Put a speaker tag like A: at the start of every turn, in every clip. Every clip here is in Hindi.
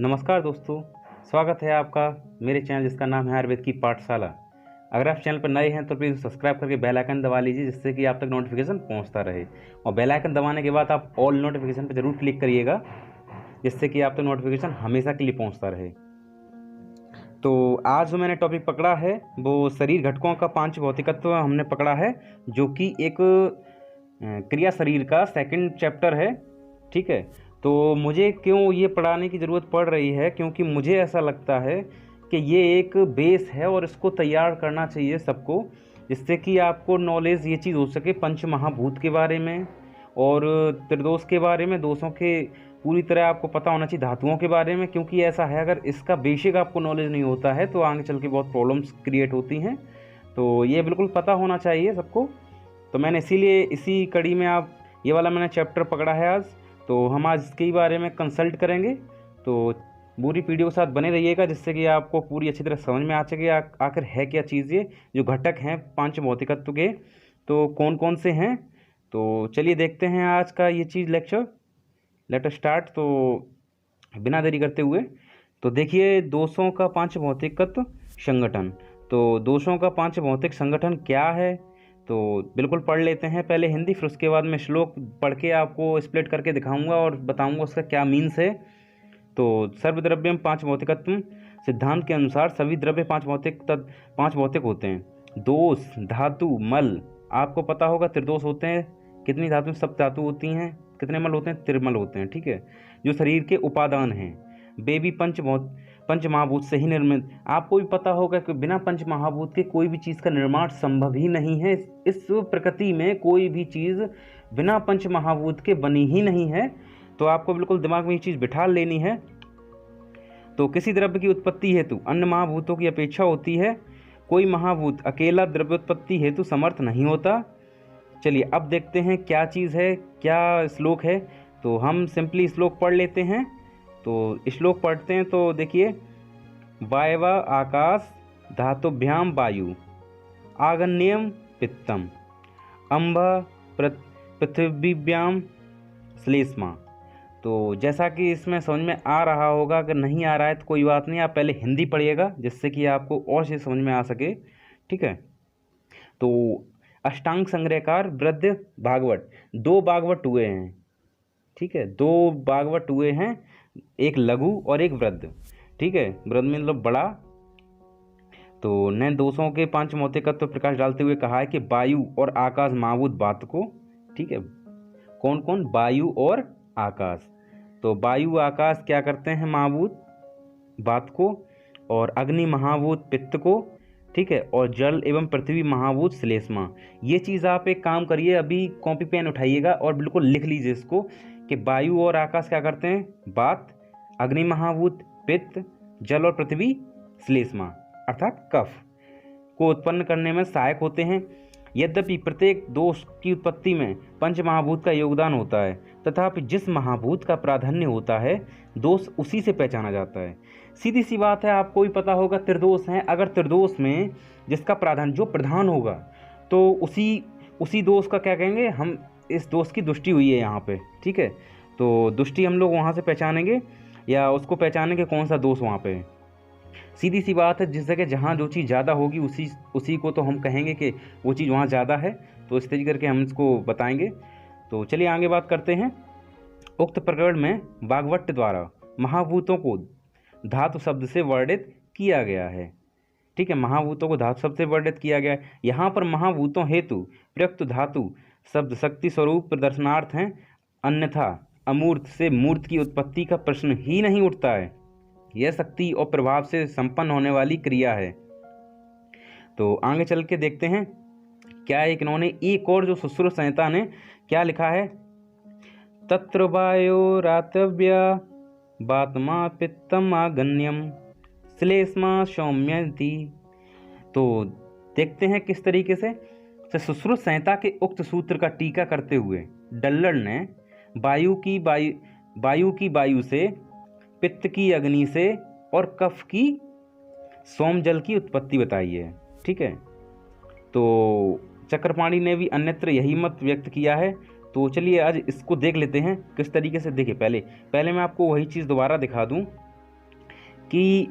A: नमस्कार दोस्तों, स्वागत है आपका मेरे चैनल जिसका नाम है आयुर्वेद की पाठशाला। अगर आप चैनल पर नए हैं तो प्लीज़ सब्सक्राइब करके बेल आइकन दबा लीजिए, जिससे कि आप तक नोटिफिकेशन पहुंचता रहे। और बेल आइकन दबाने के बाद आप ऑल नोटिफिकेशन पर जरूर क्लिक करिएगा, जिससे कि आप तक नोटिफिकेशन हमेशा के लिए पहुँचता रहे। तो आज जो मैंने टॉपिक पकड़ा है वो शरीर घटकों का पांच भौतिकत्व हमने पकड़ा है, जो कि एक क्रिया शरीर का सेकंड चैप्टर है। ठीक है, तो मुझे क्यों ये पढ़ाने की ज़रूरत पड़ रही है, क्योंकि मुझे ऐसा लगता है कि ये एक बेस है और इसको तैयार करना चाहिए सबको, जिससे कि आपको नॉलेज ये चीज़ हो सके पंच महाभूत के बारे में और त्रिदोष के बारे में, दोषों के पूरी तरह आपको पता होना चाहिए, धातुओं के बारे में। क्योंकि ऐसा है, अगर इसका बेसिक आपको नॉलेज नहीं होता है तो आगे चल के बहुत प्रॉब्लम्स क्रिएट होती हैं। तो ये बिल्कुल पता होना चाहिए सबको। तो मैंने इसीलिए इसी कड़ी में आप ये वाला मैंने चैप्टर पकड़ा है आज। तो हम आज इसके बारे में कंसल्ट करेंगे। तो पूरी वीडियो के साथ बने रहिएगा, जिससे कि आपको पूरी अच्छी तरह समझ में आ सके आखिर है क्या चीज़। ये जो घटक हैं पांच भौतिकत्व के, तो कौन कौन से हैं। तो चलिए देखते हैं आज का ये चीज़ लेक्चर। Let us start. तो बिना देरी करते हुए तो देखिए, दोषों का पांच भौतिकत्व संगठन। तो दोषों का पांच भौतिक संगठन क्या है, तो बिल्कुल पढ़ लेते हैं। पहले हिंदी, फिर उसके बाद मैं श्लोक पढ़ के आपको स्प्लिट करके दिखाऊंगा और बताऊंगा उसका क्या मीन्स है। तो सर्वद्रव्यम पांच भौतिकत्व सिद्धांत के अनुसार सभी द्रव्य पांच भौतिक होते हैं। दोष, धातु, मल, आपको पता होगा त्रिदोष होते हैं। कितनी धातु? सब धातु होती हैं। कितने मल होते हैं? त्रिमल होते हैं। ठीक है, जो शरीर के उपादान हैं, वे भी पंच महाभूत से ही निर्मित। आपको भी पता होगा कि बिना पंच महाभूत के कोई भी चीज़ का निर्माण संभव ही नहीं है। इस प्रकृति में कोई भी चीज़ बिना पंच महाभूत के बनी ही नहीं है। तो आपको बिल्कुल दिमाग में ये चीज़ बिठा लेनी है। तो किसी द्रव्य की उत्पत्ति हेतु अन्य महाभूतों की अपेक्षा होती है। कोई महाभूत अकेला द्रव्योत्पत्ति हेतु समर्थ नहीं होता। चलिए अब देखते हैं क्या चीज़ है, क्या श्लोक है। तो हम सिंपली श्लोक पढ़ लेते हैं। तो श्लोक पढ़ते हैं। तो देखिए, वायव आकाश धातुभ्याम वायु आग्नेयम पित्तम अम्ब पृथ्वीभ्याम श्लेष्मा। तो जैसा कि इसमें समझ में आ रहा होगा, अगर नहीं आ रहा है तो कोई बात नहीं, आप पहले हिंदी पढ़िएगा, जिससे कि आपको और से समझ में आ सके। ठीक है, तो अष्टांग संग्रहकार वृद्ध भागवत, दो भागवत हुए हैं। ठीक है, दो भागवत हुए हैं, एक लघु और एक वृद्ध। ठीक है, वृद्ध मतलब बड़ा। तो ने दोषों के पांच भौतिकत्व प्रकाश डालते हुए कहा है कि वायु और आकाश महाभूत बात को। ठीक है, कौन कौन? वायु और आकाश। तो वायु आकाश क्या करते हैं? महाभूत बात को, और अग्नि महाभूत पित्त को। ठीक है, और जल एवं पृथ्वी महाभूत श्लेष्मा। ये चीज़ आप एक काम करिए, अभी कॉपी पेन उठाइएगा और बिल्कुल लिख लीजिए इसको कि वायु और आकाश क्या करते हैं? बात, अग्नि महाभूत पित्त, जल और पृथ्वी श्लेष्मा अर्थात कफ को उत्पन्न करने में सहायक होते हैं। यद्यपि प्रत्येक दोष की उत्पत्ति में पंच महाभूत का योगदान होता है, तथापि जिस महाभूत का प्राधान्य होता है दोष उसी से पहचाना जाता है। सीधी सी बात है, आपको भी पता होगा त्रिदोष हैं। अगर त्रिदोष में जिसका प्राधान्य जो प्रधान होगा, तो उसी दोष का क्या कहेंगे हम? इस दोष की दृष्टि हुई है यहाँ पे। ठीक है, तो दृष्टि हम लोग वहाँ से पहचानेंगे या उसको पहचानेंगे कौन सा दोष वहाँ पे। सीधी सी बात है, जिस जगह जहाँ जो चीज़ ज़्यादा होगी उसी को तो हम कहेंगे कि वो चीज़ वहाँ ज़्यादा है। तो इस तरीके करके हम इसको बताएंगे। तो चलिए आगे बात करते हैं। उक्त प्रकरण में वाग्भट्ट द्वारा महाभूतों को धातु शब्द से वर्णित किया गया है। ठीक है, महाभूतों को धातु शब्द से वर्णित किया गया है। यहाँ पर महाभूतों हेतु प्रयुक्त धातु शब्द शक्ति स्वरूप प्रदर्शनार्थ हैं, अन्यथा अमूर्त से मूर्त की उत्पत्ति का प्रश्न ही नहीं उठता है। यह शक्ति और प्रभाव से संपन्न होने वाली क्रिया है। तो आगे चल के देखते हैं क्या एक इन्होंने एक और जो सुश्रुत संहिता ने क्या लिखा है। तत्र वायोरातव्य बात्मा पित्तम आगण्यम श्लेष्मा सौम्यति। तो देखते हैं किस तरीके से सुश्रुत संहिता के उक्त सूत्र का टीका करते हुए डल्लर ने वायु की वायु से, पित्त की अग्नि से और कफ की सोम जल की उत्पत्ति बताई है। ठीक है, तो चक्रपाणी ने भी अन्यत्र यही मत व्यक्त किया है। तो चलिए आज इसको देख लेते हैं किस तरीके से। देखिए, पहले मैं आपको वही चीज़ दोबारा दिखा दूं कि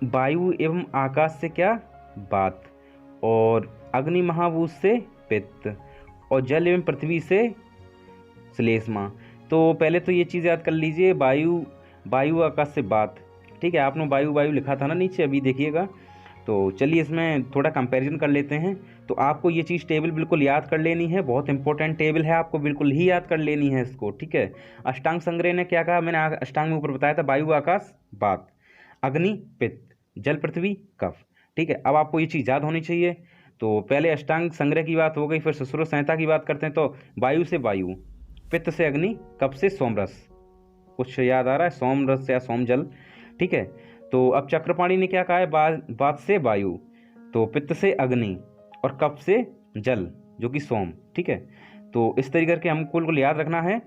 A: वायु एवं आकाश से क्या वात, और अग्नि महाभूत से पित्त, और जल एवं पृथ्वी से श्लेष्मा। तो पहले तो ये चीज़ याद कर लीजिए, वायु वायु आकाश से वात, ठीक है। आपने वायु वायु लिखा था ना नीचे, अभी देखिएगा। तो चलिए इसमें थोड़ा कंपैरिजन कर लेते हैं। तो आपको ये चीज़ टेबल बिल्कुल याद कर लेनी है, बहुत इंपॉर्टेंट टेबल है, आपको बिल्कुल ही याद कर लेनी है इसको, ठीक है। अष्टांग संग्रह ने क्या कहा, मैंने अष्टांग में ऊपर बताया था, वायु आकाश वात, अग्नि पित्त, जल पृथ्वी कफ, ठीक है। अब आपको ये चीज़ याद होनी चाहिए। तो पहले अष्टांग संग्रह की बात हो गई, फिर सुश्रुत संहिता की बात करते हैं। तो वायु से वायु, पित्त से अग्नि, कफ से सोमरस, कुछ याद आ रहा है, सोमरस या सोमजल, ठीक है। तो अब चक्रपाणी ने क्या कहा है, वात से वायु, तो पित्त से अग्नि, और कफ से जल जो कि सोम, ठीक है। तो इस तरीके के हमको कुल याद रखना है।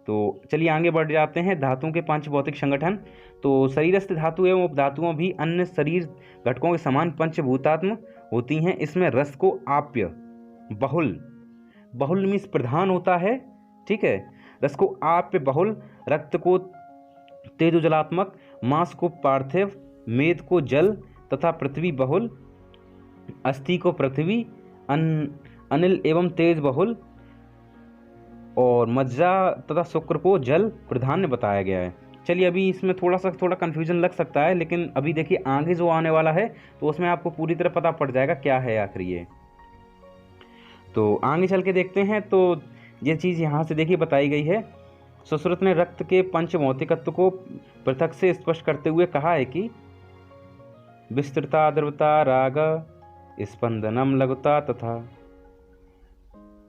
A: तो चलिए आगे बढ़ जाते हैं। धातुओं के पांच भौतिक संगठन। तो शरीरस्थ धातु एवं उपधातुओं भी अन्य शरीर घटकों के समान पंचभूतात्म होती हैं। इसमें रस को आप्य, बहुल, बहुल मीन्स प्रधान होता है, ठीक है। रस को आप्य बहुल, रक्त को तेजोजलात्मक, मांस को पार्थिव, मेद को जल तथा पृथ्वी बहुल, अस्थि को पृथ्वी, अनिल एवं तेज बहुल, और मज्जा तथा शुक्र को जल प्रधान बताया गया है। चलिए अभी इसमें थोड़ा कन्फ्यूजन लग सकता है, लेकिन अभी देखिए आगे जो आने वाला है तो उसमें आपको पूरी तरह पता पड़ जाएगा क्या है आखिर ये। तो आगे चल के देखते हैं। तो ये चीज़ यहाँ से देखिए बताई गई है। सुश्रुत ने रक्त के पंचभौतिकत्व को पृथक से स्पष्ट करते हुए कहा है कि विस्तृता द्रवता राग स्पंदनम लघुता तथा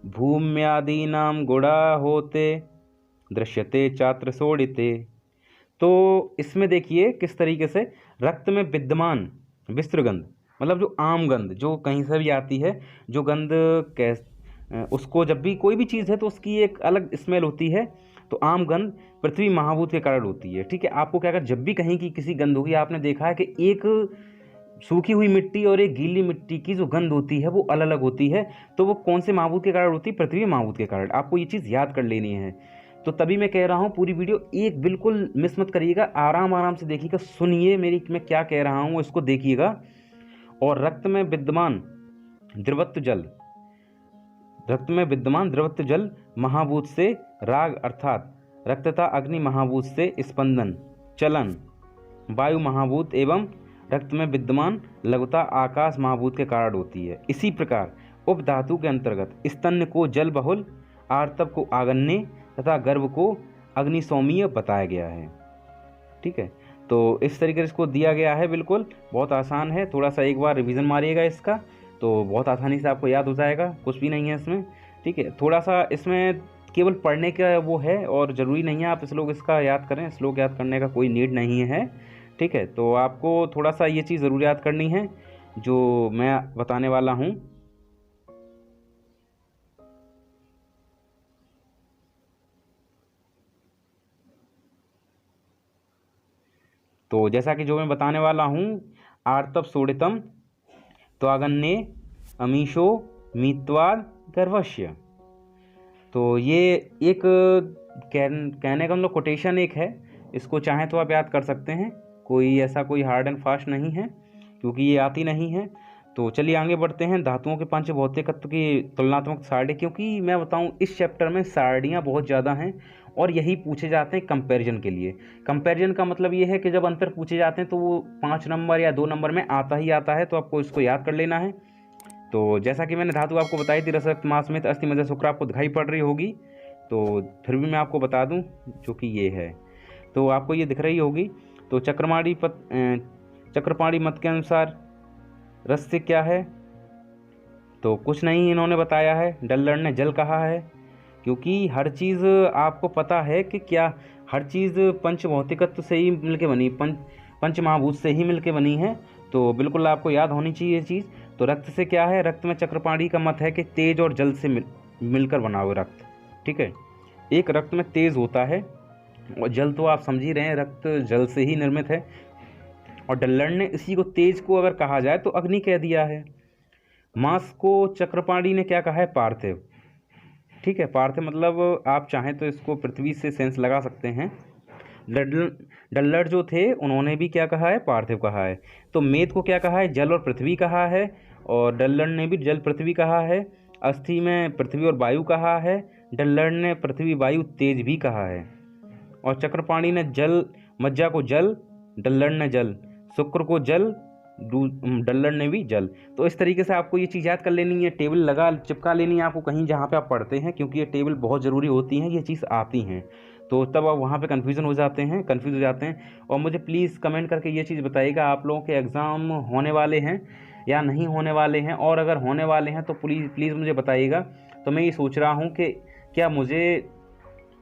A: भूम्यादीनाम गुणा होते दृश्यते चात्र सोडिते। तो इसमें देखिए किस तरीके से रक्त में विद्यमान विस्तृगंध, मतलब जो आम गंध जो कहीं से भी आती है, जो गंध उसको जब भी कोई भी चीज़ है तो उसकी एक अलग स्मेल होती है। तो आम गंध पृथ्वी महाभूत के कारण होती है, ठीक है। आपको क्या कर, जब भी कहीं की किसी गंध होगी, आपने देखा है कि एक सूखी हुई मिट्टी और एक गीली मिट्टी की जो गंध होती है वो अलग अलग होती है। तो वो कौन से महाभूत के कारण होती है, पृथ्वी महाभूत के कारण। आपको ये चीज़ याद कर लेनी है। तो तभी मैं कह रहा हूँ पूरी वीडियो एक बिल्कुल मिस मत करिएगा, आराम आराम से देखिएगा, सुनिए मेरी मैं क्या कह रहा हूँ, इसको देखिएगा। और रक्त में विद्यमान द्रवत्व जल, रक्त में विद्यमान द्रवत्व जल महाभूत से राग अर्थात रक्तता, अग्नि महाभूत से स्पंदन चलन, वायु महाभूत एवं रक्त में विद्यमान लघुता आकाश महाभूत के कारण होती है। इसी प्रकार उपधातु के अंतर्गत स्तन्य को जल बहुल, आर्तव को आगन्य तथा गर्भ को अग्निसौमीय बताया गया है, ठीक है। तो इस तरीके से इसको दिया गया है, बिल्कुल बहुत आसान है। थोड़ा सा एक बार रिवीजन मारिएगा इसका, तो बहुत आसानी से आपको याद हो जाएगा, कुछ भी नहीं है इसमें, ठीक है। थोड़ा सा इसमें केवल पढ़ने का वो है, और ज़रूरी नहीं है आप श्लोक इसका याद करें, श्लोक याद करने का कोई नीड नहीं है, ठीक है। तो आपको थोड़ा सा ये चीज़ ज़रूर याद करनी है जो मैं बताने वाला हूँ। तो जैसा कि जो मैं बताने वाला हूँ, आर्तव सोडितम तो आगन्ने अमीशो मीत्वाद गर्भस्य। तो ये एक कहने का मतलब कोटेशन एक है, इसको चाहें तो आप याद कर सकते हैं, कोई ऐसा कोई हार्ड एंड फास्ट नहीं है क्योंकि ये आती नहीं है। तो चलिए आगे बढ़ते हैं। धातुओं के पंच भौतिकत्व की तुलनात्मक सारणी, क्योंकि मैं बताऊं इस चैप्टर में सारणियाँ बहुत ज़्यादा हैं और यही पूछे जाते हैं कंपैरिजन के लिए। कंपैरिजन का मतलब ये है कि जब अंतर पूछे जाते हैं तो वो 5 नंबर या 2 नंबर में आता ही आता है, तो आपको इसको याद कर लेना है। तो जैसा कि मैंने धातु आपको बताई थी, रस रक्त मांस में अस्थि मज्जा शुक्र आपको दिखाई पड़ रही होगी, तो फिर भी मैं आपको बता दूं जो कि ये है, तो आपको ये दिख रही होगी। तो चक्रपाणी मत के अनुसार रस से क्या है, तो कुछ नहीं इन्होंने बताया है, डल्लर ने जल कहा है, क्योंकि हर चीज़ आपको पता है कि क्या हर चीज़ पंच भौतिकत्व से ही मिलके बनी, पंच महाभूत से ही मिलके बनी है, तो बिल्कुल आपको याद होनी चाहिए ये चीज़। तो रक्त से क्या है, रक्त में चक्रपाणी का मत है कि तेज और जल से मिलकर बना हुआ रक्त, ठीक है। एक रक्त में तेज होता है और जल तो आप समझ ही रहे हैं, रक्त जल से ही निर्मित है, और डल्लर ने इसी को तेज को अगर कहा जाए तो अग्नि कह दिया है। मांस को चक्रपाणी ने क्या कहा है, पार्थिव, ठीक है। पार्थिव मतलब आप चाहें तो इसको पृथ्वी से सेंस लगा सकते हैं। डल्लड़ जो थे उन्होंने भी क्या कहा है, पार्थिव कहा है। तो मेद को क्या कहा है, जल और पृथ्वी कहा है, और डल्लड़ ने भी जल पृथ्वी कहा है। अस्थि में पृथ्वी और वायु कहा है, डल्लड़ ने पृथ्वी वायु तेज भी कहा है। और चक्रपाणी ने जल, मज्जा को जल, डल्लड़ ने जल, शुक्र को जल, डल्लड़ ने भी जल। तो इस तरीके से आपको ये चीज़ याद कर लेनी है, टेबल लगा चिपका लेनी है आपको कहीं जहाँ पे आप पढ़ते हैं, क्योंकि ये टेबल बहुत ज़रूरी होती हैं, ये चीज़ आती हैं। तो तब आप वहाँ पे कंफ्यूज हो जाते हैं। और मुझे प्लीज़ कमेंट करके ये चीज़ बताइएगा, आप लोगों के एग्ज़ाम होने वाले हैं या नहीं होने वाले हैं, और अगर होने वाले हैं तो प्लीज़ मुझे बताइएगा। तो मैं ये सोच रहा हूँ कि क्या मुझे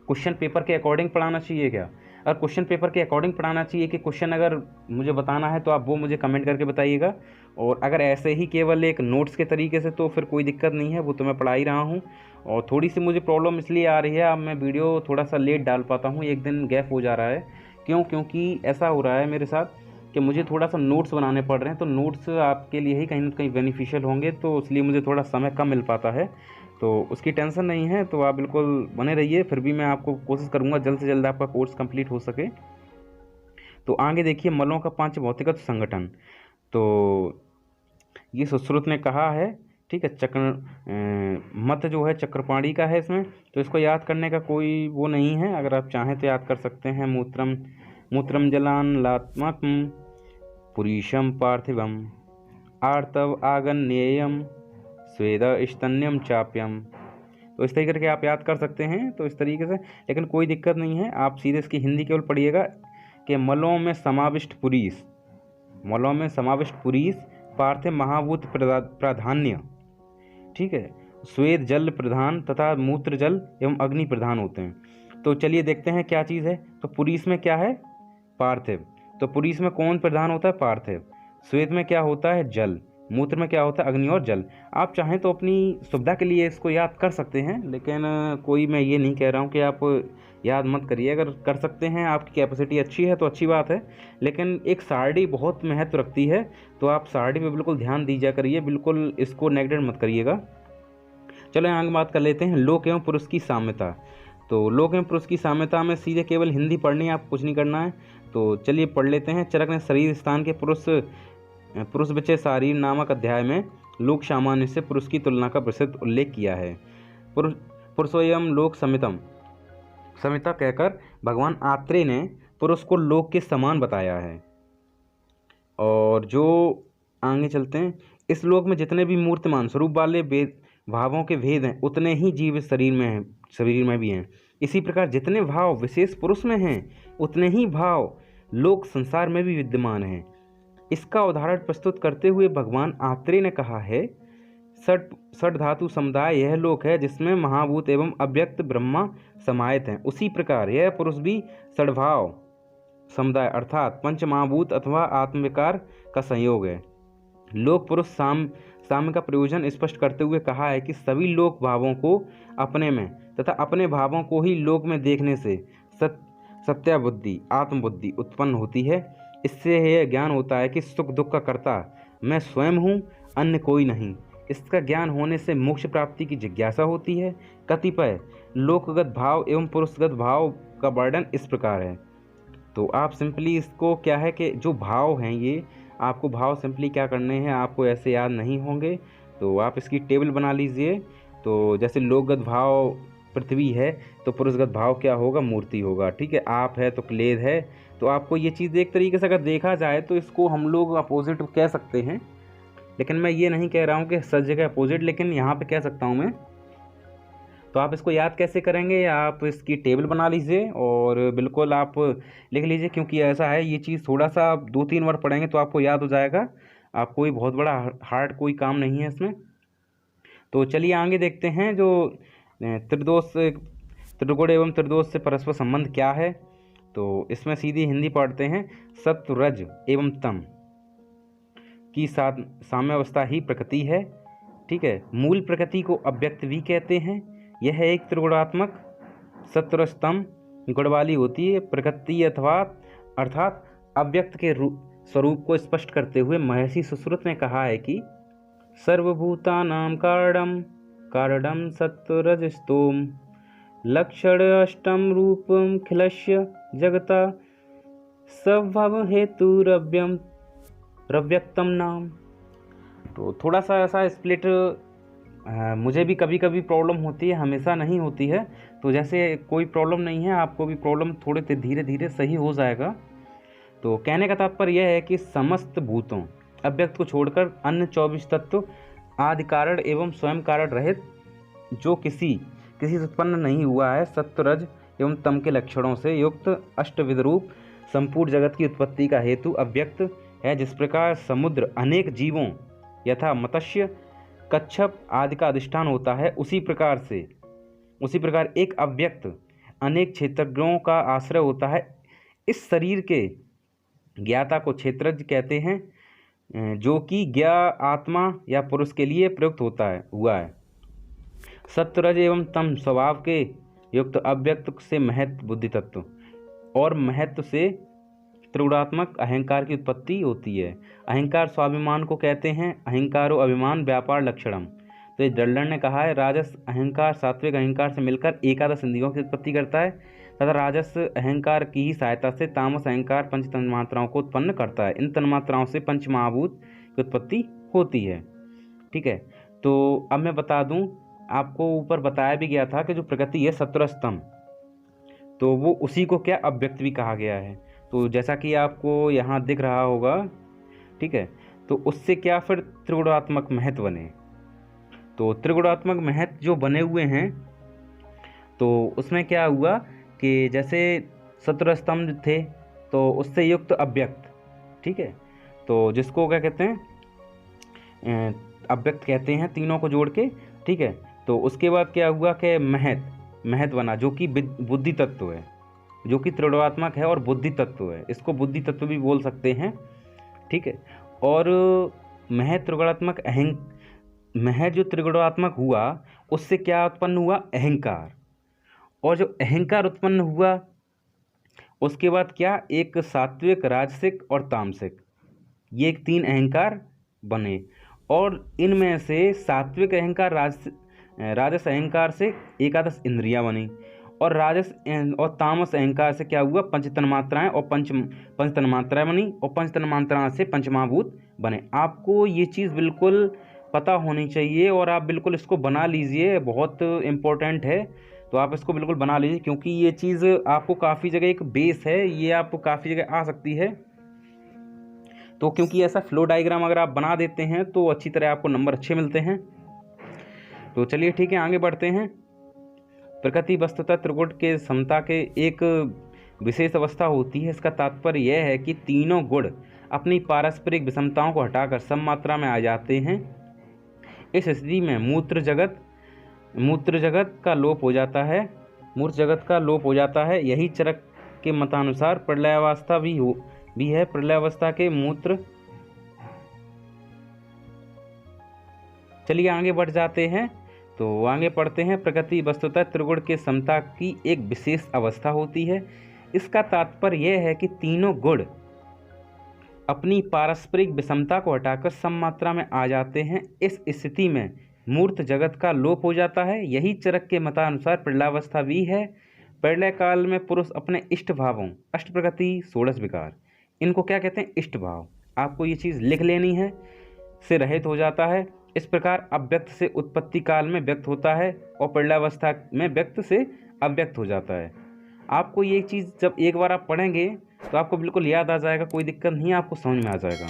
A: क्वेश्चन पेपर के अकॉर्डिंग पढ़ाना चाहिए क्या? अगर क्वेश्चन पेपर के अकॉर्डिंग पढ़ाना चाहिए कि क्वेश्चन अगर मुझे बताना है तो आप वो मुझे कमेंट करके बताइएगा। और अगर ऐसे ही केवल एक नोट्स के तरीके से तो फिर कोई दिक्कत नहीं है, वो तो मैं पढ़ा ही रहा हूँ। और थोड़ी सी मुझे प्रॉब्लम इसलिए आ रही है, अब मैं वीडियो थोड़ा सा लेट डाल पाता हूँ, एक दिन गैप हो जा रहा है। क्योंकि ऐसा हो रहा है मेरे साथ कि मुझे थोड़ा सा नोट्स बनाने पड़ रहे हैं, तो नोट्स आपके लिए ही कहीं ना कहीं बेनिफिशियल होंगे, तो इसलिए मुझे थोड़ा समय कम मिल पाता है। तो उसकी टेंशन नहीं है, तो आप बिल्कुल बने रहिए। फिर भी मैं आपको कोशिश करूँगा जल्द से जल्द आपका कोर्स कंप्लीट हो सके। तो आगे देखिए, मलों का पांच भौतिकत्व संगठन। तो ये सुश्रुत ने कहा है, ठीक है। मत जो है चक्रपाणी का है इसमें, तो इसको याद करने का कोई वो नहीं है, अगर आप चाहें तो याद कर सकते हैं। मूत्रम जलान्लात्मक पुरीशम पार्थिवम आर्तव आगन्येयम स्वेद स्तन्यम चाप्यम। तो इस तरीके के आप याद कर सकते हैं, तो इस तरीके से, लेकिन कोई दिक्कत नहीं है, आप सीधे इसकी हिंदी केवल पढ़िएगा कि मलों में समाविष्ट पुरीस पार्थिव महाभूत प्राधान्य, ठीक है। स्वेद जल प्रधान तथा मूत्र जल एवं अग्नि प्रधान होते हैं। तो चलिए देखते हैं क्या चीज़ है। तो पुरीस में क्या है, पार्थिव। तो पुरीस में कौन प्रधान होता है, पार्थिव। स्वेद में क्या होता है, जल। मूत्र में क्या होता है, अग्नि और जल। आप चाहें तो अपनी सुविधा के लिए इसको याद कर सकते हैं, लेकिन कोई मैं ये नहीं कह रहा हूँ कि आप याद मत करिए। अगर कर सकते हैं, आपकी कैपेसिटी अच्छी है तो अच्छी बात है, लेकिन एक सारणी बहुत महत्व रखती है, तो आप सारणी पे बिल्कुल ध्यान दीजिए करिए, बिल्कुल इसको नेगलेक्ट मत करिएगा। चलो आगे बात कर लेते हैं, लोक एवं पुरुष की साम्यता। तो लोक एवं पुरुष की साम्यता में सीधे केवल हिंदी पढ़नी है, आप कुछ नहीं करना है। तो चलिए पढ़ लेते हैं। चरक ने शरीर स्थान के पुरुष विचय शारीर नामक अध्याय में लोक सामान्य से पुरुष की तुलना का प्रसिद्ध उल्लेख किया है। पुरुषोयम लोक समिता कहकर भगवान आत्रेय ने पुरुष को लोक के समान बताया है। और जो आगे चलते हैं, इस लोक में जितने भी मूर्तिमान स्वरूप वाले भावों के भेद हैं, उतने ही जीव शरीर में भी हैं। इसी प्रकार जितने भाव विशेष पुरुष में हैं, उतने ही भाव लोक संसार में भी विद्यमान हैं। इसका उदाहरण प्रस्तुत करते हुए भगवान आत्रेय ने कहा है, षड धातु समुदाय यह लोक है जिसमें महाभूत एवं अव्यक्त ब्रह्मा समाहित हैं। उसी प्रकार यह पुरुष भी षड्भाव समुदाय अर्थात पंच महाभूत अथवा आत्मविकार का संयोग है। लोक पुरुष साम्य का प्रयोजन स्पष्ट करते हुए कहा है कि सभी लोक भावों को अपने में तथा अपने भावों को ही लोक में देखने से सत्या बुद्धि, आत्मबुद्धि उत्पन्न होती है। इससे यह ज्ञान होता है कि सुख दुख का कर्ता मैं स्वयं हूँ, अन्य कोई नहीं। इसका ज्ञान होने से मोक्ष प्राप्ति की जिज्ञासा होती है। कतिपय लोकगत भाव एवं पुरुषगत भाव का वर्णन इस प्रकार है। तो आप सिंपली इसको क्या है कि जो भाव हैं, ये आपको भाव सिंपली क्या करने हैं, आपको ऐसे याद नहीं होंगे, तो आप इसकी टेबल बना लीजिए। तो जैसे लोकगत भाव पृथ्वी है, तो पुरुषगत भाव क्या होगा, मूर्ति होगा, ठीक है। आप है तो क्लेद है। तो आपको ये चीज़ एक तरीके से अगर देखा जाए तो इसको हम लोग अपोजिट कह सकते हैं, लेकिन मैं ये नहीं कह रहा हूँ कि सच जगह अपोजिट, लेकिन यहाँ पे कह सकता हूँ मैं। तो आप इसको याद कैसे करेंगे, आप इसकी टेबल बना लीजिए और बिल्कुल आप लिख लीजिए, क्योंकि ऐसा है ये चीज़ थोड़ा सा आप 2-3 बार पढ़ेंगे तो आपको याद हो जाएगा। आप कोई बहुत बड़ा हार्ड कोई काम नहीं है इसमें। तो चलिए आगे देखते हैं, जो त्रिगुण एवं त्रिदोष से परस्पर संबंध क्या है। तो इसमें सीधी हिंदी पढ़ते हैं, सत्व रज एवं तम की साम्यावस्था ही प्रकृति है, ठीक है। मूल प्रकृति को अव्यक्त भी कहते हैं। यह एक त्रिगुणात्मक सत्वरजतम गुण वाली होती है। प्रकृति अर्थात अव्यक्त के स्वरूप को स्पष्ट करते हुए महर्षि सुश्रुत ने कहा है कि सर्वभूतानां कारणम सत्वरजस्तोम लक्षण अष्टम रूपम खिलस्य जगता स्वभाव हेतुरव्यम रव्यक्तम नाम। तो थोड़ा सा ऐसा स्प्लिट मुझे भी कभी कभी प्रॉब्लम होती है, हमेशा नहीं होती है। तो जैसे कोई प्रॉब्लम नहीं है, आपको भी प्रॉब्लम थोड़े धीरे धीरे सही हो जाएगा। तो कहने का तात्पर्य यह है कि समस्त भूतों अव्यक्त को छोड़कर अन्य 24 तत्व आदि कारण एवं स्वयं कारण रहित जो किसी से उत्पन्न नहीं हुआ है, सत्व रज एवं तम के लक्षणों से युक्त अष्टविध रूप संपूर्ण जगत की उत्पत्ति का हेतु अव्यक्त है। जिस प्रकार समुद्र अनेक जीवों यथा मत्स्य कच्छप आदि का अधिष्ठान होता है, उसी प्रकार एक अव्यक्त अनेक क्षेत्रज्ञों का आश्रय होता है। इस शरीर के ज्ञाता को क्षेत्रज्ञ कहते हैं, जो कि ज्ञा आत्मा या पुरुष के लिए प्रयुक्त हुआ है। सत्वरज एवं तम स्वभाव के युक्त अव्यक्त से महत्व बुद्धि तत्व और महत्व से त्रिगुणात्मक अहंकार की उत्पत्ति होती है। अहंकार स्वाभिमान को कहते हैं। अहंकारो अभिमान व्यापार लक्षणम। तो ये डल्डर ने कहा है, राजस अहंकार सात्विक अहंकार से मिलकर एकादश इंद्रियों की उत्पत्ति करता है तथा राजस अहंकार की ही सहायता से तामस अहंकार पंच तन्मात्राओं को उत्पन्न करता है। इन तन्मात्राओं से पंच महाभूत की उत्पत्ति होती है। ठीक है, तो अब मैं बता दूं, आपको ऊपर बताया भी गया था कि जो प्रकृति है सत्वरस्तंभ, तो वो उसी को क्या अव्यक्त भी कहा गया है। तो जैसा कि आपको यहाँ दिख रहा होगा, ठीक है, तो उससे क्या फिर त्रिगुणात्मक महत्व बने। तो त्रिगुणात्मक महत्व जो बने हुए हैं, तो उसमें क्या हुआ कि जैसे सत्वरस्तंभ थे तो उससे युक्त अव्यक्त, ठीक है, तो जिसको क्या कहते हैं, अव्यक्त कहते हैं तीनों को जोड़ के। ठीक है, तो उसके बाद क्या हुआ कि महत्व बना, जो कि बुद्धि तत्व है, जो कि त्रिगुणात्मक है और बुद्धि तत्व है। इसको बुद्धि तत्व भी बोल सकते हैं। ठीक है, और महत्व जो त्रिगुणात्मक हुआ, उससे क्या उत्पन्न हुआ, अहंकार। और जो अहंकार उत्पन्न हुआ, उसके बाद क्या, एक सात्विक राजसिक और तामसिक, ये 3 अहंकार बने। और इनमें से सात्विक अहंकार राजस अहंकार से एकादश इंद्रियां बनी, और राजस और तामस अहंकार से क्या हुआ, पंच तन्मात्राएं और पंच तन्मात्राएं बनी, और पंच तन्मात्राएं से पंचमहाभूत बने। आपको ये चीज़ बिल्कुल पता होनी चाहिए और आप बिल्कुल इसको बना लीजिए, बहुत इम्पोर्टेंट है। तो आप इसको बिल्कुल बना लीजिए, क्योंकि ये चीज़ आपको काफ़ी जगह एक बेस है, ये आपको काफ़ी जगह आ सकती है। तो क्योंकि ऐसा फ्लो डायग्राम अगर आप बना देते हैं तो अच्छी तरह आपको नंबर अच्छे मिलते हैं। तो चलिए ठीक है, आगे बढ़ते हैं। प्रकृति वस्तुतः त्रिगुण के समता के एक विशेष अवस्था होती है। इसका तात्पर्य यह है कि तीनों गुण अपनी पारस्परिक विषमताओं को हटाकर सम मात्रा में आ जाते हैं। इस स्थिति में मूत्र जगत का लोप हो जाता है। यही चरक के मतानुसार प्रलयावस्था भी है। प्रलयावस्था के मूत्र। चलिए आगे बढ़ जाते हैं। तो आगे पढ़ते हैं। प्रकृति वस्तुतः त्रिगुण के समता की एक विशेष अवस्था होती है। इसका तात्पर्य यह है कि तीनों गुण अपनी पारस्परिक विषमता को हटाकर सम मात्रा में आ जाते हैं। इस स्थिति में मूर्त जगत का लोप हो जाता है। यही चरक के मतानुसार प्रलयावस्था भी है। प्रलय काल में पुरुष अपने इष्ट भावों, अष्ट प्रकृति 16 विकार, इनको क्या कहते हैं, इष्ट भाव, आपको ये चीज़ लिख लेनी है, से रहित हो जाता है। इस प्रकार अव्यक्त से उत्पत्ति काल में व्यक्त होता है और प्रलयावस्था में व्यक्त से अव्यक्त हो जाता है। आपको ये चीज़ जब एक बार आप पढ़ेंगे तो आपको बिल्कुल याद आ जाएगा, कोई दिक्कत नहीं है, आपको समझ में आ जाएगा।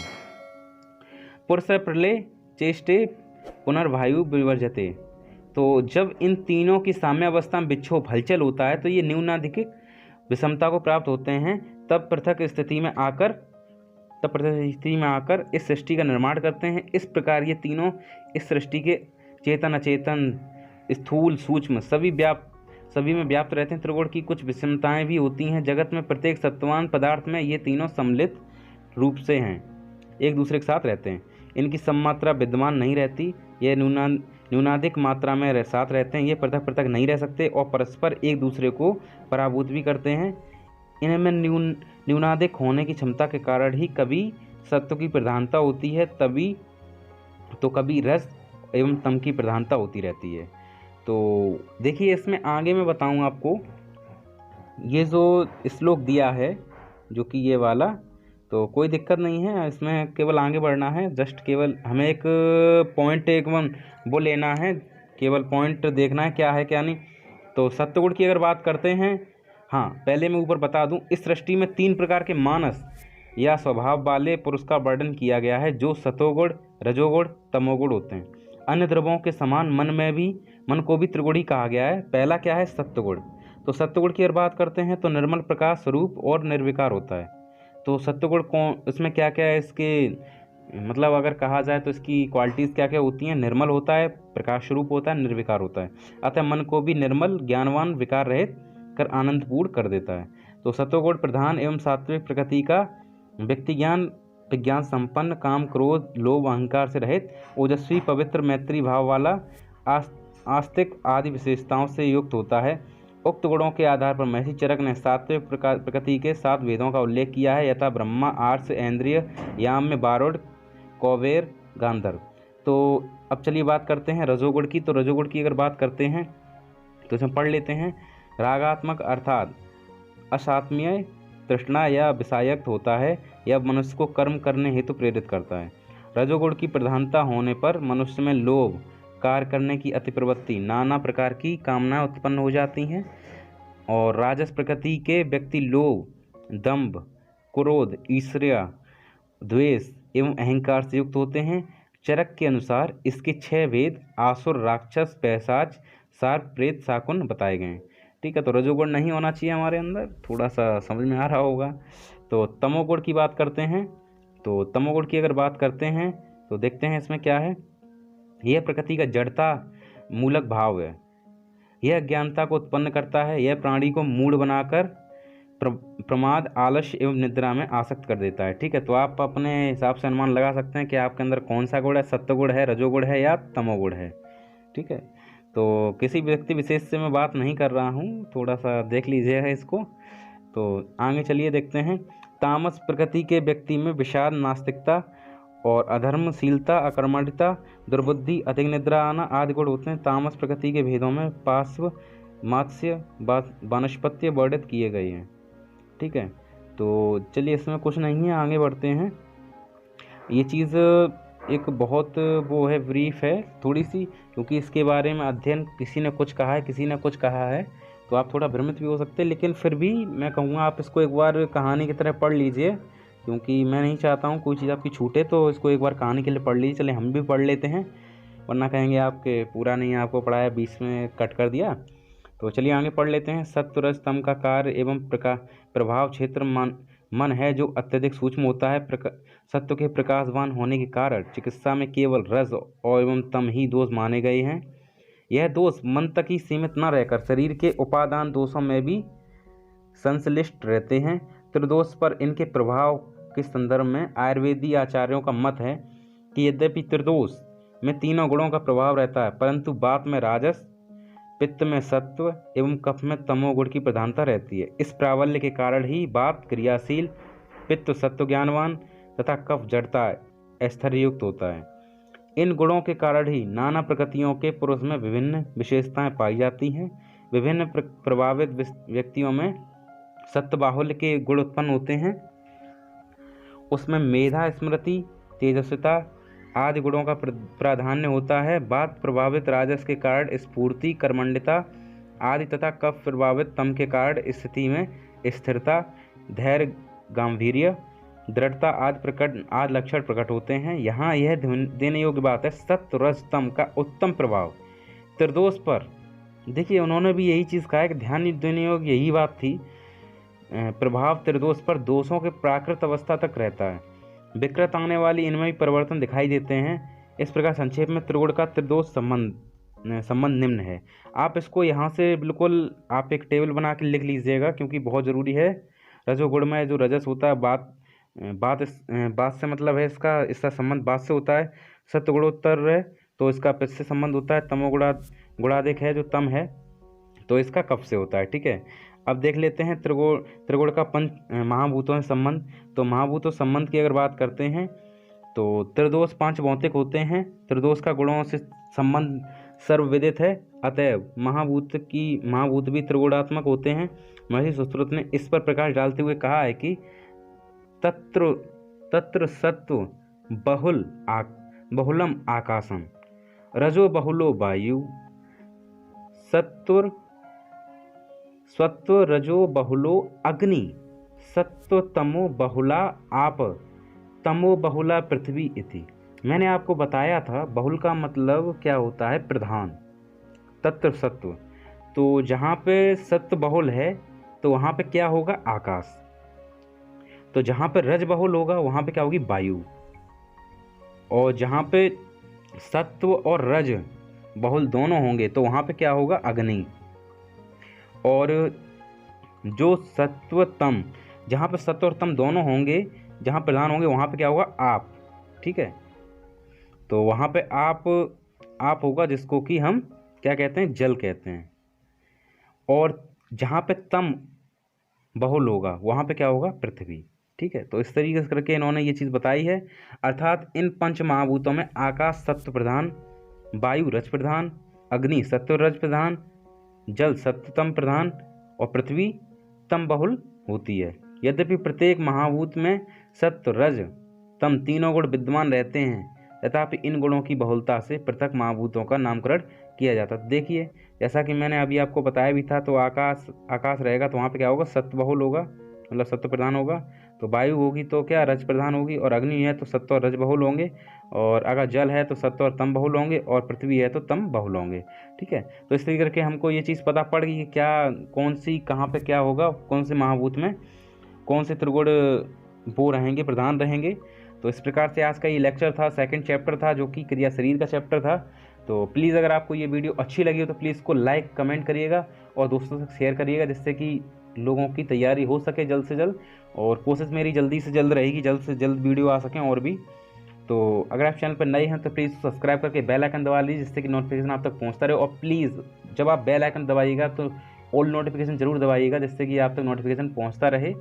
A: पुरुष प्रलय चेष्टे पुनर्वायु विवर्जते। तो जब इन तीनों की साम्य अवस्था में विक्षोभ हलचल होता है तो ये न्यूनाधिक विषमता को प्राप्त होते हैं। तब पृथक स्थिति में आकर इस सृष्टि का निर्माण करते हैं। इस प्रकार ये तीनों इस सृष्टि के चेतन अचेतन स्थूल सूक्ष्म सभी में व्याप्त रहते हैं। त्रिगुण की कुछ विषमताएं भी होती हैं। जगत में प्रत्येक सत्ववान पदार्थ में ये तीनों सम्मिलित रूप से हैं, एक दूसरे के साथ रहते हैं। इनकी सममात्रा विद्यमान नहीं रहती, ये न्यूनाधिक मात्रा में साथ रहते हैं। ये पृथक पृथक नहीं रह सकते और परस्पर एक दूसरे को पराभूत भी करते हैं। इनमें न्यूनाधिक होने की क्षमता के कारण ही कभी सत्व की प्रधानता होती है, कभी रस एवं तम की प्रधानता होती रहती है। तो देखिए इसमें आगे मैं बताऊँ आपको, ये जो श्लोक दिया है जो कि ये वाला, तो कोई दिक्कत नहीं है, इसमें केवल आगे बढ़ना है, जस्ट केवल हमें एक पॉइंट एक वो लेना है, केवल पॉइंट देखना है क्या है क्या नहीं। तो सत्वगुण की अगर बात करते हैं, हाँ पहले मैं ऊपर बता दूं, इस सृष्टि में 3 प्रकार के मानस या स्वभाव वाले पुरुष का वर्णन किया गया है, जो सतोगुण, रजोगुण, तमोगुण होते हैं। अन्य द्रव्यों के समान मन को भी त्रिगुणी कहा गया है। पहला क्या है, सत्वगुण। तो सत्वगुण की अगर बात करते हैं तो निर्मल प्रकाश स्वरूप और निर्विकार होता है। तो सत्वगुण कौन, इसमें क्या क्या है इसके, मतलब अगर कहा जाए तो इसकी क्वालिटीज़ क्या क्या होती हैं, निर्मल होता है, प्रकाश स्वरूप होता है, निर्विकार होता है, अतः मन को भी निर्मल, ज्ञानवान, विकार रहित कर आनंदपूर्ण कर देता है। तो सत्वगुण प्रधान एवं सात्विक प्रकृति का व्यक्ति विज्ञान संपन्न, काम, क्रोध, लोभ, अहंकार से रहित, ओजस्वी, पवित्र, मैत्री भाव वाला, आस्तिक आदि विशेषताओं से युक्त होता है। उक्त गुणों के आधार पर महर्षि चरक ने सात्विक प्रकृति के 7 वेदों का उल्लेख किया है, यथा ब्रह्मा, आर्ष, ऐन्द्रिय, याम में बारुड़, कौबेर, गांधर्व। तो अब चलिए बात करते हैं रजोगुण की। तो रजोगुण की अगर बात करते हैं तो इसमें पढ़ लेते हैं, रागात्मक अर्थात असात्मीय, तृष्णा या विषायक्त होता है। यह मनुष्य को कर्म करने हेतु प्रेरित करता है। रजोगुण की प्रधानता होने पर मनुष्य में लोभ, कार्य करने की अति प्रवृत्ति, नाना प्रकार की कामनाएं उत्पन्न हो जाती हैं। और राजस प्रकृति के व्यक्ति लोभ, दंभ, क्रोध, ईर्ष्या, द्वेष एवं अहंकार से युक्त होते हैं। चरक के अनुसार इसके 6 भेद आसुर, राक्षस, पैशाच, सर्प, प्रेत, शाकुन बताए गए हैं। ठीक है, तो रजोगुण नहीं होना चाहिए हमारे अंदर, थोड़ा सा समझ में आ रहा होगा। तो तमोगुण की बात करते हैं। तो तमोगुण की अगर बात करते हैं तो देखते हैं इसमें क्या है। यह प्रकृति का जड़ता मूलक भाव है। यह अज्ञानता को उत्पन्न करता है। यह प्राणी को मूढ़ बनाकर प्रमाद, आलस्य एवं निद्रा में आसक्त कर देता है। ठीक है, तो आप अपने हिसाब से अनुमान लगा सकते हैं कि आपके अंदर कौन सा गुण है, सत्वगुण है, रजोगुण है या तमोगुण है। ठीक है, तो किसी व्यक्ति विशेष से मैं बात नहीं कर रहा हूँ, थोड़ा सा देख लीजिएगा इसको। तो आगे चलिए देखते हैं। तामस प्रकृति के व्यक्ति में विषाद, नास्तिकता और अधर्मशीलता, अकर्मण्यता, दुर्बुद्धि, अधिक निद्रा आना आदि गुण होते हैं। तामस प्रकृति के भेदों में पार्श्व, मात्स्य, वानस्पत्य वर्णित किए गए हैं। ठीक है, तो चलिए इसमें कुछ नहीं है, आगे बढ़ते हैं। ये चीज़ एक बहुत वो है, ब्रीफ है थोड़ी सी, क्योंकि इसके बारे में अध्ययन किसी ने कुछ कहा है, किसी ने कुछ कहा है, तो आप थोड़ा भ्रमित भी हो सकते हैं। लेकिन फिर भी मैं कहूँगा आप इसको एक बार कहानी की तरह पढ़ लीजिए, क्योंकि मैं नहीं चाहता हूँ कोई चीज़ आपकी छूटे, तो इसको एक बार कहानी के लिए पढ़ लीजिए। चले हम भी पढ़ लेते हैं, वरना कहेंगे आपके पूरा नहीं आपको पढ़ाया, बीच में कट कर दिया। तो चलिए आगे पढ़ लेते हैं। सत्व, रज, तम का कार्य एवं प्रभाव क्षेत्र मन है, जो अत्यधिक सूक्ष्म होता है। सत्व के प्रकाशवान होने के कारण चिकित्सा में केवल रज और एवं तम ही दोष माने गए हैं। यह दोष मन तक ही सीमित न रहकर शरीर के उपादान दोषों में भी संश्लिष्ट रहते हैं। त्रिदोष पर इनके प्रभाव के संदर्भ में आयुर्वेदी आचार्यों का मत है कि यद्यपि त्रिदोष में तीनों गुणों का प्रभाव रहता है, परंतु वात में राजस, पित्त में सत्व एवं कफ में तमोगुण की प्रधानता रहती है। इस प्राबल्य के कारण ही वात क्रियाशील, पित्त सत्व ज्ञानवान तथा कफ जड़ता स्थैर्ययुक्त होता है। इन गुणों के कारण ही नाना प्रकृतियों के पुरुष में विभिन्न विशेषताएं पाई जाती हैं। विभिन्न प्रभावित व्यक्तियों में सत्व बाहुल्य के गुण उत्पन्न होते हैं। उसमें मेधा, स्मृति, तेजस्विता आदि गुणों का प्राधान्य होता है। वात प्रभावित राजस के कारण स्फूर्ति, कर्मण्यता आदि तथा कफ प्रभावित तम के कारण स्थिति में स्थिरता, धैर्य, गांभीर्य, दृढ़ता आदि लक्षण प्रकट होते हैं। यहाँ यह देने योग्य बात है, सत्व, रज, तम का उत्तम प्रभाव त्रिदोष पर। देखिए उन्होंने भी यही चीज़ कहा है कि ध्यान देने योग्य यही बात थी, प्रभाव त्रिदोष पर दोषों के प्राकृत अवस्था तक रहता है। विकृत आने वाली इनमें भी परिवर्तन दिखाई देते हैं। इस प्रकार संक्षेप में त्रिगुण का त्रिदोष संबंध निम्न है। आप इसको यहाँ से बिल्कुल आप एक टेबल बना के लिख लीजिएगा, क्योंकि बहुत ज़रूरी है। रजोगुण में जो रजस होता है, बात से मतलब है इसका संबंध बात से होता है। सत्वगुणोत्तर है तो इसका पित्त से संबंध होता है। तमोगुणाधिक है जो तम है तो इसका कफ से होता है। ठीक है, अब देख लेते हैं त्रिगुण का पंच महाभूतों से संबंध। तो महाभूतों संबंध की अगर बात करते हैं तो त्रिदोष 5 भौतिक होते हैं। त्रिदोष का गुणों से संबंध सर्वविदित है। अतएव महाभूत भी त्रिगुणात्मक होते हैं। महर्षि सुश्रुत ने इस पर प्रकाश डालते हुए कहा है कि तत्र सत्व बहुलम आकाशम, रजो बहुलो वायु, सत्व रजो बहुलो अग्नि, सत्व तमो बहुला आप, तमो बहुला पृथ्वी इति। मैंने आपको बताया था बहुल का मतलब क्या होता है, प्रधान। तत्र सत्व, तो जहाँ पे सत्व बहुल है तो वहाँ पे क्या होगा, आकाश। तो जहाँ पे रज बहुल होगा वहाँ पे क्या होगी, वायु। और जहाँ पे सत्व और रज बहुल दोनों होंगे तो वहाँ पे क्या होगा, अग्नि। और जो सत्व तम, जहाँ पे सत्व और तम दोनों होंगे, जहाँ प्रधान होंगे वहाँ पे क्या होगा, आप। ठीक है, तो वहाँ पे आप होगा, जिसको कि हम क्या कहते हैं, जल कहते हैं। और जहाँ पे तम बहुल होगा वहाँ पे क्या होगा, पृथ्वी। ठीक है, तो इस तरीके से करके इन्होंने ये चीज़ बताई है। अर्थात इन पंच महाभूतों में आकाश सत्व प्रधान, वायु रज प्रधान, अग्नि सत्व रज प्रधान, जल सत्व तम प्रधान और पृथ्वी तम बहुल होती है। यद्यपि प्रत्येक महाभूत में सत्व रज तम तीनों गुण विद्यमान रहते हैं, तथापि इन गुणों की बहुलता से पृथक महाभूतों का नामकरण किया जाता है। देखिए, जैसा कि मैंने अभी आपको बताया भी था, तो आकाश रहेगा तो वहाँ पे क्या होगा, सत्व बहुल होगा, मतलब सत्व प्रधान होगा। तो वायु होगी तो क्या, रज प्रधान होगी। और अग्नि है तो सत्व और रज बहुल होंगे। और अगर जल है तो सत्व और तम बहुल होंगे। और पृथ्वी है तो तम बहुल होंगे। ठीक है, तो इस तरीके करके हमको ये चीज़ पता पड़ गई कि क्या कौन सी कहाँ पे क्या होगा, कौन से महाभूत में कौन से त्रिगुण वो रहेंगे, प्रधान रहेंगे। तो इस प्रकार से आज का ये लेक्चर था, सेकंड चैप्टर था, जो कि क्रिया शरीर का चैप्टर था। तो प्लीज़ अगर आपको ये वीडियो अच्छी लगी हो तो प्लीज़ इसको लाइक कमेंट करिएगा और दोस्तों से शेयर करिएगा, जिससे कि लोगों की तैयारी हो सके जल्द से जल्द। और कोशिश मेरी जल्दी से जल्द रहेगी, जल्द से जल्द वीडियो आ सकें और भी। तो अगर आप चैनल पर नए हैं तो प्लीज़ सब्सक्राइब करके बेल आइकन दबा लीजिए, जिससे कि नोटिफिकेशन आप तक पहुंचता रहे। और प्लीज़ जब आप बेल आइकन दबाइएगा तो ऑल नोटिफिकेशन ज़रूर दबाइएगा, जिससे कि आप तक नोटिफिकेशन पहुंचता रहे।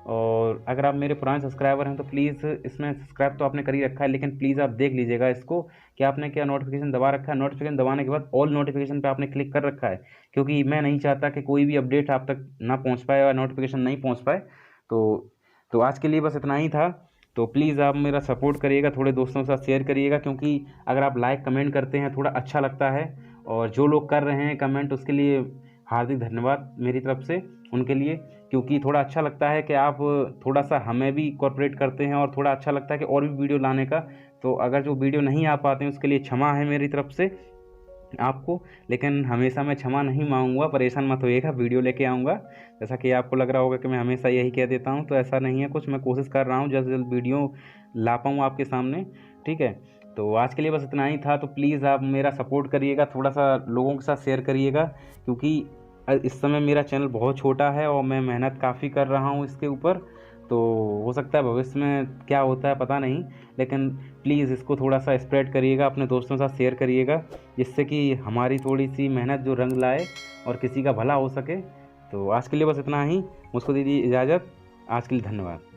A: और अगर आप मेरे पुराने सब्सक्राइबर हैं तो प्लीज़, इसमें सब्सक्राइब तो आपने कर ही रखा है, लेकिन प्लीज़ आप देख लीजिएगा इसको कि आपने क्या नोटिफिकेशन दबा रखा है। नोटिफिकेशन दबाने के बाद ऑल नोटिफिकेशन पे आपने क्लिक कर रखा है, क्योंकि मैं नहीं चाहता कि कोई भी अपडेट आप तक ना पहुंच पाए और नोटिफिकेशन नहीं पहुंच पाए। तो आज के लिए बस इतना ही था। तो प्लीज़ आप मेरा सपोर्ट करिएगा, थोड़े दोस्तों के साथ शेयर करिएगा, क्योंकि अगर आप लाइक कमेंट करते हैं थोड़ा अच्छा लगता है। और जो लोग कर रहे हैं कमेंट, उसके लिए हार्दिक धन्यवाद मेरी तरफ से उनके लिए, क्योंकि थोड़ा अच्छा लगता है कि आप थोड़ा सा हमें भी कॉर्पोरेट करते हैं और थोड़ा अच्छा लगता है कि और भी वीडियो लाने का। तो अगर जो वीडियो नहीं आ पाते हैं उसके लिए क्षमा है मेरी तरफ से आपको, लेकिन हमेशा मैं क्षमा नहीं मांगूंगा, परेशान मत होइएगा, वीडियो लेके आऊँगा। जैसा कि आपको लग रहा होगा कि मैं हमेशा यही कह देता हूँ, तो ऐसा नहीं है कुछ, मैं कोशिश कर रहा हूँ जल्द से जल्द वीडियो ला पाऊँ आपके सामने। ठीक है, तो आज के लिए बस इतना ही था। तो प्लीज़ आप मेरा सपोर्ट करिएगा, थोड़ा सा लोगों के साथ शेयर करिएगा, क्योंकि इस समय मेरा चैनल बहुत छोटा है और मैं मेहनत काफ़ी कर रहा हूँ इसके ऊपर। तो हो सकता है भविष्य में क्या होता है पता नहीं, लेकिन प्लीज़ इसको थोड़ा सा स्प्रेड करिएगा, अपने दोस्तों के साथ शेयर करिएगा, जिससे कि हमारी थोड़ी सी मेहनत जो रंग लाए और किसी का भला हो सके। तो आज के लिए बस इतना ही, मुझको दीजिए इजाज़त। आज के लिए धन्यवाद।